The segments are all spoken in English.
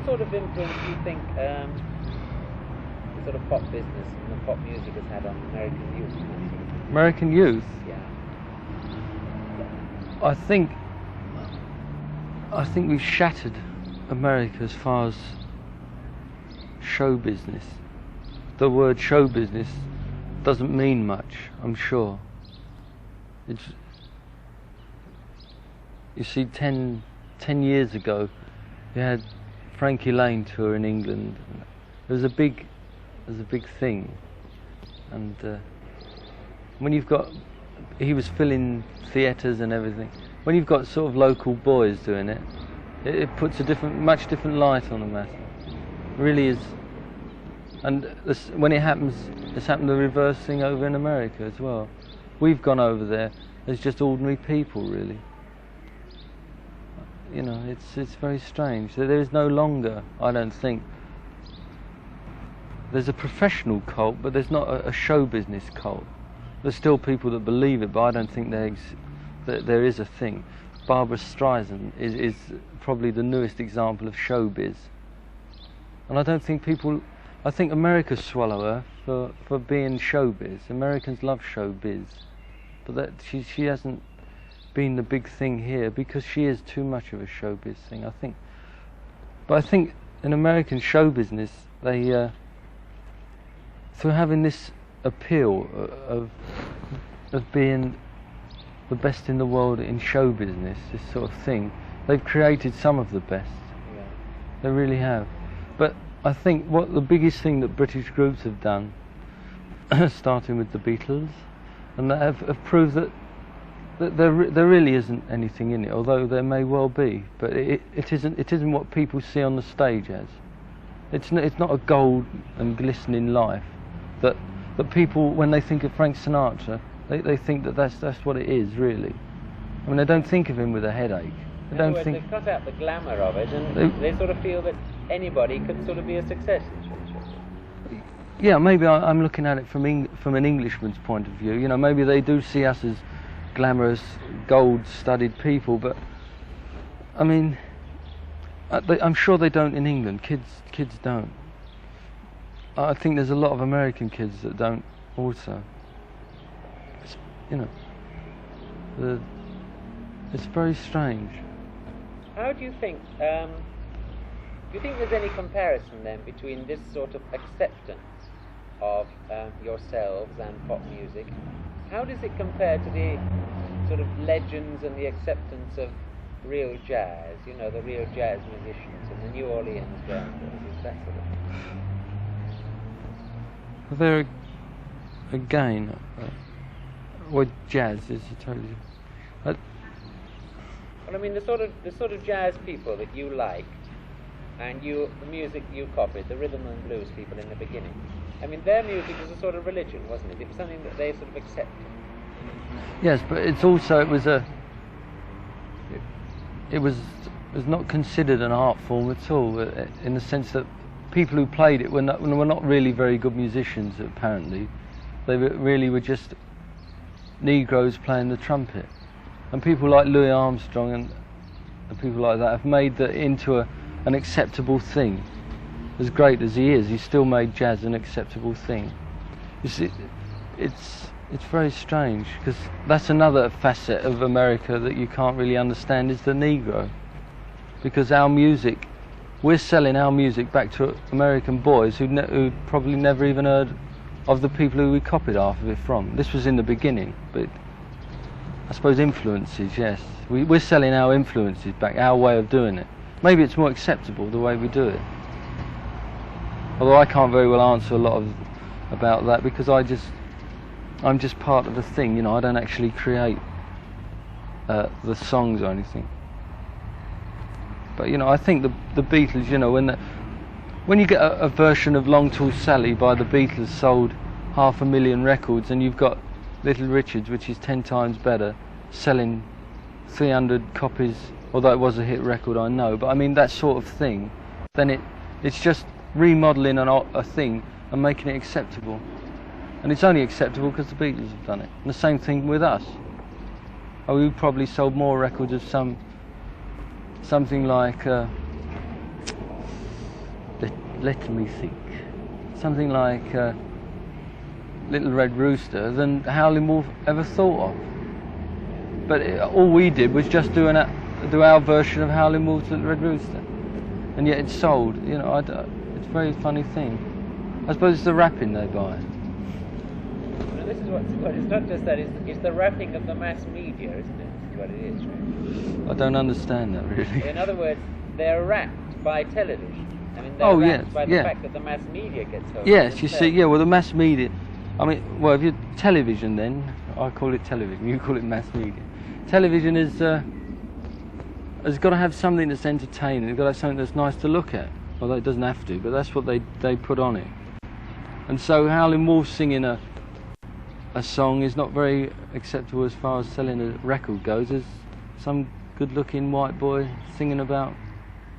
sort of influence do you think the sort of pop business and the pop music has had on American youth? And that sort of thing? American youth? Yeah. I think we've shattered America as far as show business. The word show business doesn't mean much, I'm sure. You see, 10 years ago, you had Frankie Lane tour in England. It was a big thing, and when you've got, he was filling theatres and everything. When you've got sort of local boys doing it, it puts a much different light on the matter. It really is. And when it happens, it's happened the reverse thing over in America as well. We've gone over there as just ordinary people, really. You know, it's very strange. There is no longer, I don't think, there's a professional cult, but there's not a show business cult. There's still people that believe it, but I don't think that there is a thing. Barbra Streisand is probably the newest example of showbiz. And I don't think people, I think America swallow her for being showbiz. Americans love showbiz, but that she hasn't been the big thing here because she is too much of a showbiz thing, I think. But I think in American show business, they through having this appeal of being the best in the world in show business, this sort of thing, they've created some of the best. Yeah. They really have. But I think what the biggest thing that British groups have done, starting with the Beatles, and that have proved that there really isn't anything in it, although there may well be. But it isn't what people see on the stage as. It's not a gold and glistening life that people, when they think of Frank Sinatra, they think that's what it is, really. I mean, they don't think of him with a headache. They don't think. They've cut out the glamour of it, and they sort of feel that anybody could sort of be a success in show. Yeah, maybe I'm looking at it from an Englishman's point of view. You know, maybe they do see us as glamorous, gold-studded people, but I mean, I'm sure they don't in England. Kids don't. I think there's a lot of American kids that don't also. You know, it's very strange. How do you think? Do you think there's any comparison then between this sort of acceptance of yourselves and pop music? How does it compare to the sort of legends and the acceptance of real jazz? You know, the real jazz musicians and the New Orleans jazz, that sort of thing. There again, what jazz is totally. Well, I mean, the sort of jazz people that you liked, and the music you copied, the rhythm and blues people in the beginning. I mean, their music was a sort of religion, wasn't it? It was something that they sort of accepted. Yes, but it was not considered an art form at all, in the sense that people who played it were not really very good musicians, apparently. They really were just Negroes playing the trumpet. And people like Louis Armstrong and people like that have made that into an acceptable thing. As great as he is, he still made jazz an acceptable thing. You see, it's very strange, because that's another facet of America that you can't really understand, is the Negro. Because our music, we're selling our music back to American boys who probably never even heard of the people who we copied half of it from. This was in the beginning, but I suppose influences, yes. We're selling our influences back, our way of doing it. Maybe it's more acceptable the way we do it. Although I can't very well answer a lot about that, because I'm just part of the thing, you know. I don't actually create the songs or anything. But you know, I think the Beatles, you know, when you get a version of Long Tall Sally by the Beatles sold 500,000 records, and you've got Little Richards, which is 10 times better, selling 300 copies, although it was a hit record, I know, but I mean that sort of thing, then it's just remodelling a thing and making it acceptable. And it's only acceptable because the Beatles have done it. And the same thing with us. We probably sold more records of something like let me think, something like Little Red Rooster than Howlin' Wolf ever thought of. But all we did was just do our version of Howlin' Wolf's Little Red Rooster, and yet it sold. You know, it's a very funny thing. I suppose it's the rapping they buy. Well, this is what it's not just that, it's the rapping of the mass media, isn't it? This is what it is, really. I don't understand that, really. In other words, they're rapped by television. I mean, they're rapped by the fact that the mass media gets hold of it. Yes, you see, yeah, well, the mass media, I mean, well, if you're television then, I call it television, you call it mass media. Television has got to have something that's entertaining, it's got to have something that's nice to look at. Although it doesn't have to, but that's what they put on it. And so Howlin' Wolf singing a song is not very acceptable as far as selling a record goes, as some good-looking white boy singing about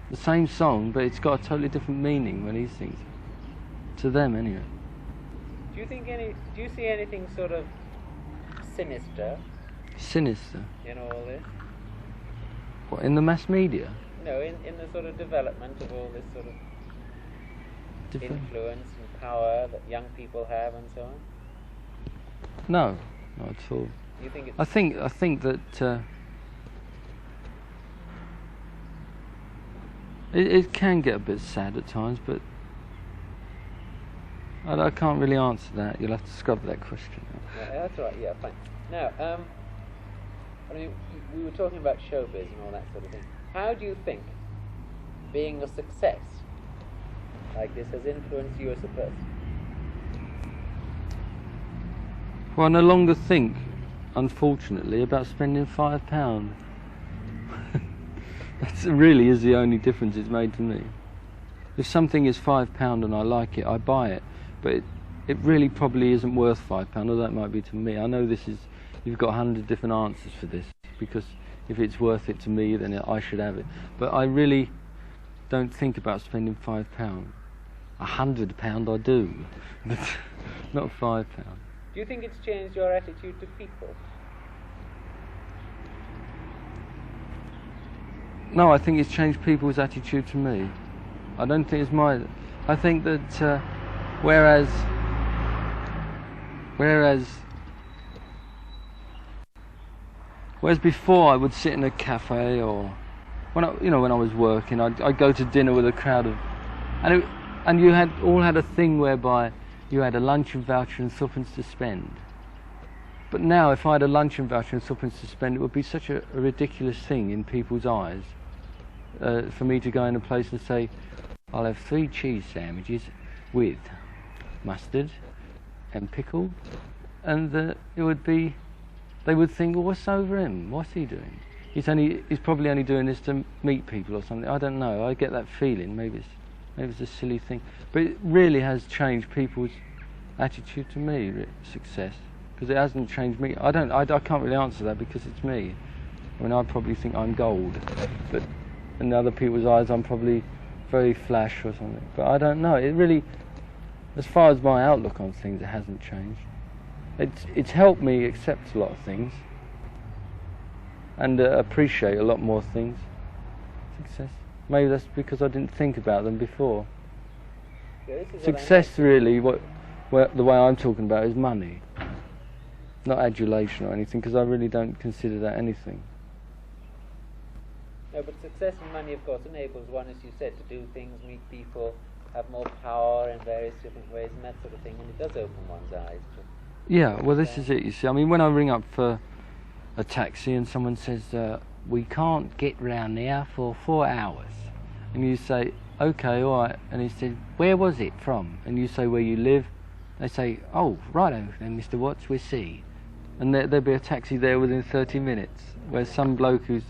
the same song, but it's got a totally different meaning when he sings it. To them, anyway. Do you see anything sort of sinister? Sinister? In all this? What, in the mass media? No, in the sort of development of all this sort of influence and power that young people have and so on? No, not at all. You think it's... I think that it can get a bit sad at times, but I can't really answer that. You'll have to scrub that question out. Yeah, that's right, yeah, fine. Now, I mean, we were talking about showbiz and all that sort of thing. How do you think being a success like this has influenced you as a person? Well, I no longer think, unfortunately, about spending £5. That really is the only difference it's made to me. If something is £5 and I like it, I buy it. But it really probably isn't worth £5, although that might be to me. I know you've got 100 different answers for this, because if it's worth it to me, then I should have it. But I really don't think about spending £5. £100 I do, but not £5. Do you think it's changed your attitude to people? No, I think it's changed people's attitude to me. I don't think it's mine. I think that whereas before I would sit in a cafe, or when I was working, I'd go to dinner with a crowd of, and you all had a thing whereby you had a luncheon voucher and threepence to spend. But now, if I had a luncheon voucher and threepence to spend, it would be such a ridiculous thing in people's eyes for me to go in a place and say, I'll have 3 cheese sandwiches with mustard and pickle, and it would be, they would think, well, what's over him? What's he doing? He's probably only doing this to meet people or something. I don't know. I get that feeling. Maybe it's a silly thing, but it really has changed people's attitude to me. Success, because it hasn't changed me. I can't really answer that because it's me. I mean, I probably think I'm gold, but in other people's eyes, I'm probably very flash or something. But I don't know. It really, as far as my outlook on things, it hasn't changed. It's helped me accept a lot of things and appreciate a lot more things. Success. Maybe that's because I didn't think about them before. Yeah, success, really, the way I'm talking about is money, not adulation or anything, because I really don't consider that anything. No, but success and money, of course, enables one, as you said, to do things, meet people, have more power in various different ways and that sort of thing, and it does open one's eyes to... Yeah, well, this is it, you see. I mean, when I ring up for a taxi and someone says, we can't get round there for 4 hours, and you say, okay, all right, and he said, where was it from? And you say where you live. They say, oh, righto then, Mr. Watts, we'll see. And there'll be a taxi there within 30 minutes, where some bloke who's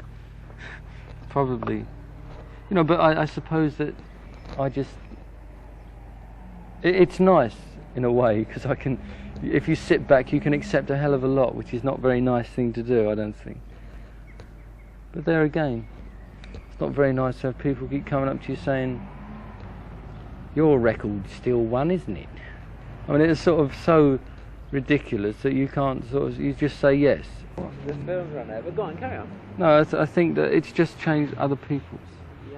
probably, but I suppose that it's nice in a way, because if you sit back, you can accept a hell of a lot, which is not a very nice thing to do, I don't think. But there again, it's not very nice to have people keep coming up to you saying, your record's still one, isn't it? I mean, it's sort of so ridiculous that you can't you just say yes. The film's run out, but go on, carry on. No, I think that it's just changed other people's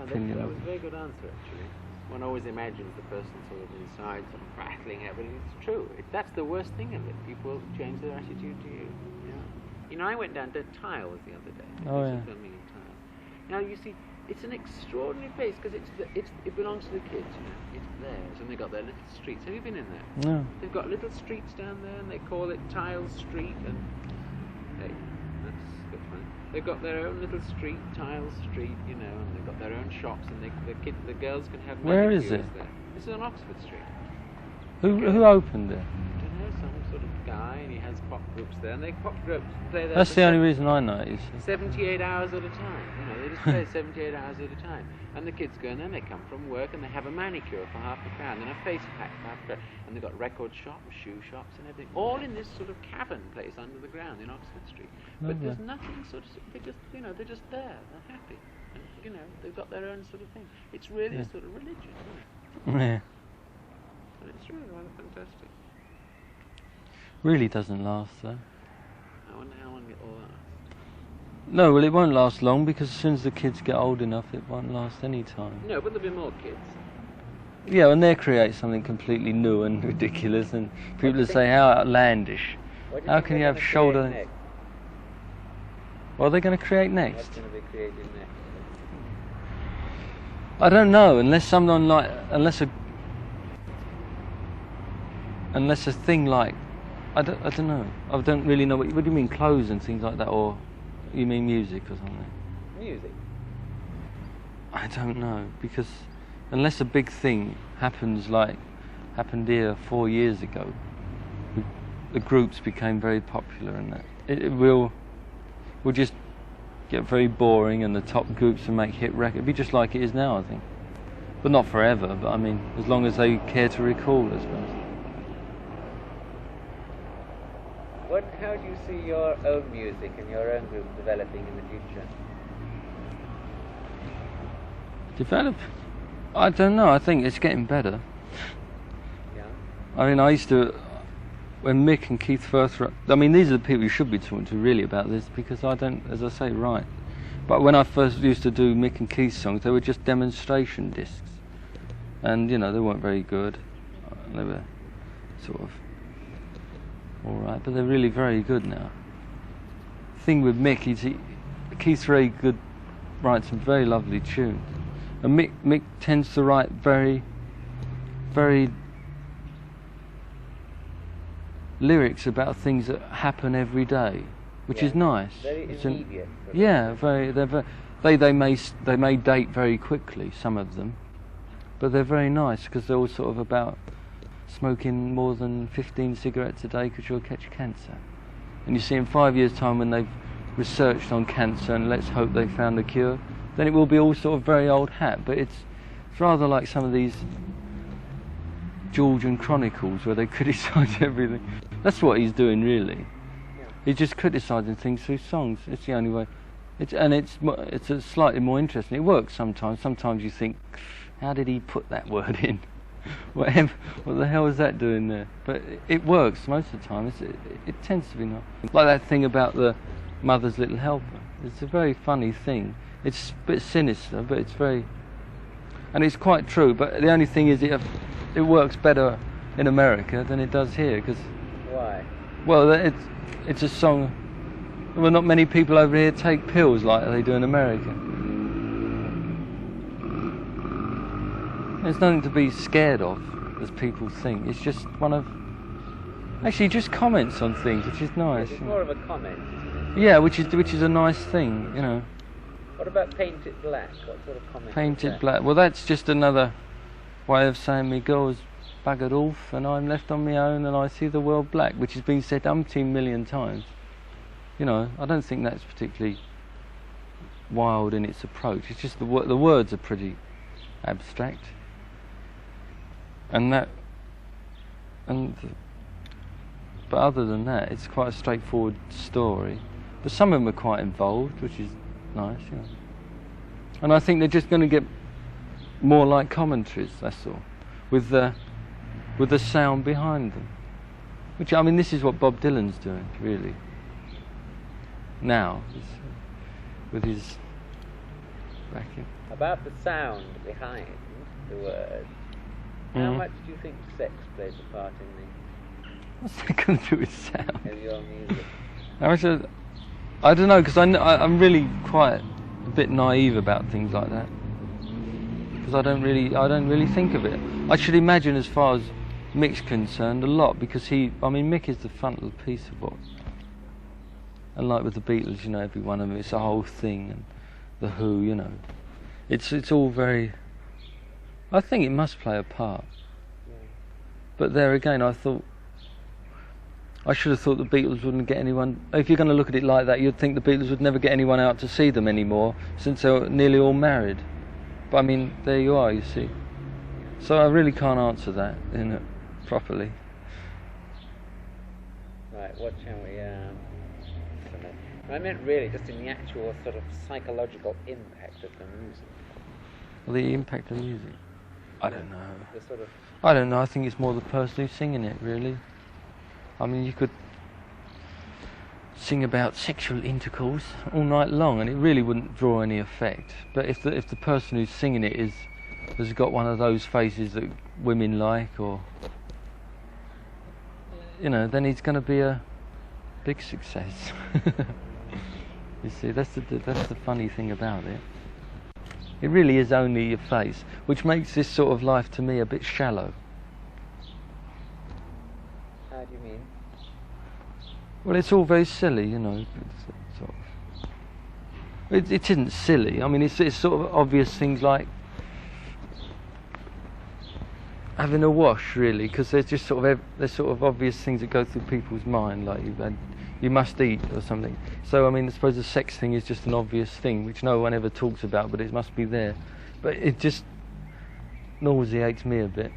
opinion. That was a very good answer, actually. one always imagines the person sort of inside, sort of battling everything. It's true. That's the worst thing of it. People change their attitude to you. Yeah. You know, I went down to Tiles the other day. Oh, yeah. Filming in Tiles. Now you see, it's an extraordinary place because it belongs to the kids. You know, it's theirs, and they got their little streets. Have you been in there? No. They've got little streets down there, and they call it Tiles Street. And hey, that's good fun. They've got their own little street, Tiles Street, you know, and they've got their own shops, and the girls can have Where manicures is it? there. This is on Oxford Street. Who opened it? I don't know, some sort of guy, and he has pop groups there, and they pop groups play there. That's for the only reason I know. 78 hours at a time. You know, they just play 78 hours at a time. And the kids go in there, and they come from work, and they have a manicure for £50, and a face pack for £50, and they've got record shops, shoe shops, and everything, all in this sort of cavern place under the ground in Oxford Street. But there's nothing sort of, they just, you know, they're just there, they're happy. And, you know, they've got their own sort of thing. It's really a sort of religion, isn't it? Yeah. And it's really rather fantastic. Really doesn't last though. I wonder how long it all lasts. No, well it won't last long because as soon as the kids get old enough it won't last any time. No, but there'll be more kids. Yeah, and they create something completely new and ridiculous and people will say how outlandish. How can you have shoulder... What are they going to create next? What's going to be created next? I don't know, unless someone like... Unless a thing like... I don't know. I don't really know. What do you mean, clothes and things like that? Or you mean music or something? Music? I don't know, because unless a big thing happens like happened here 4 years ago, the groups became very popular and that it will just get very boring and the top groups will make hit records. It'll be just like it is now, I think. But not forever, but I mean, as long as they care to record, I suppose. How do you see your own music and your own group developing in the future? Develop? I don't know, I think it's getting better. Yeah? I mean, I used to, when Mick and Keith first, I mean, these are the people you should be talking to really about this because I don't, as I say, write. But when I first used to do Mick and Keith songs, they were just demonstration discs. And, you know, they weren't very good. They were sort of alright, but they're really very good now. The thing with Mick is Keith's very good, writes some very lovely tunes. And Mick tends to write very, very lyrics about things that happen every day, which is nice. Very immediate. Yeah, they may date very quickly, some of them, but they're very nice because they're all sort of about smoking more than 15 cigarettes a day because you'll catch cancer. And you see in 5 years' time when they've researched on cancer and let's hope they found a cure, then it will be all sort of very old hat, but it's rather like some of these Georgian chronicles where they criticise everything. That's what he's doing really. Yeah. He's just criticising things through songs. It's the only way. It's a slightly more interesting. It works sometimes. Sometimes you think, how did he put that word in? What the hell is that doing there? But it works most of the time. It tends to be nice. Like that thing about the mother's little helper. It's a very funny thing. It's a bit sinister, but it's very... And it's quite true, but the only thing is it works better in America than it does here. Cause, why? Well, it's a song... Well, not many people over here take pills like they do in America. There's nothing to be scared of, as people think. It's just one of... Actually, just comments on things, which is nice. It's more of a comment, isn't it? Yeah, which is a nice thing, you know. What about Paint It Black? What sort of comment? Paint It Black. Well, that's just another way of saying me girl's buggered off and I'm left on my own and I see the world black, which has been said umpteen million times. You know, I don't think that's particularly wild in its approach. It's just the words are pretty abstract. But other than that, it's quite a straightforward story. But some of them are quite involved, which is nice, you know. And I think they're just going to get more like commentaries, that's all, with the sound behind them. Which, I mean, this is what Bob Dylan's doing, really. Now, with his backing. About the sound behind, the word. How much do you think sex plays a part in What's that going to do with sound? your music? I don't know, because I'm really quite a bit naive about things like that. Because I don't really think of it. I should imagine, as far as Mick's concerned, a lot, because Mick is the frontal piece of what. And like with the Beatles, you know, every one of them, it's a whole thing, and the Who, you know, it's all very. I think it must play a part. Yeah. But there again, I should have thought the Beatles wouldn't get anyone. If you're going to look at it like that, you'd think the Beatles would never get anyone out to see them anymore, since they're nearly all married. But I mean, there you are, you see. So I really can't answer that, properly. Right, what shall we? I meant really just in the actual sort of psychological impact of the music. Well, the impact of music. I don't know. The sort of. I don't know. I think it's more the person who's singing it, really. I mean, you could sing about sexual intercourse all night long, and it really wouldn't draw any effect. But if the person who's singing it has got one of those faces that women like, or you know, then he's going to be a big success. You see, that's the funny thing about it. It really is only your face, which makes this sort of life to me a bit shallow. How do you mean? Well, it's all very silly, you know. It isn't silly. I mean, it's sort of obvious things like having a wash, really, because there's just sort of obvious things that go through people's mind, like you must eat or something. So I mean, I suppose the sex thing is just an obvious thing which no one ever talks about, but it must be there. But it just nauseates me a bit.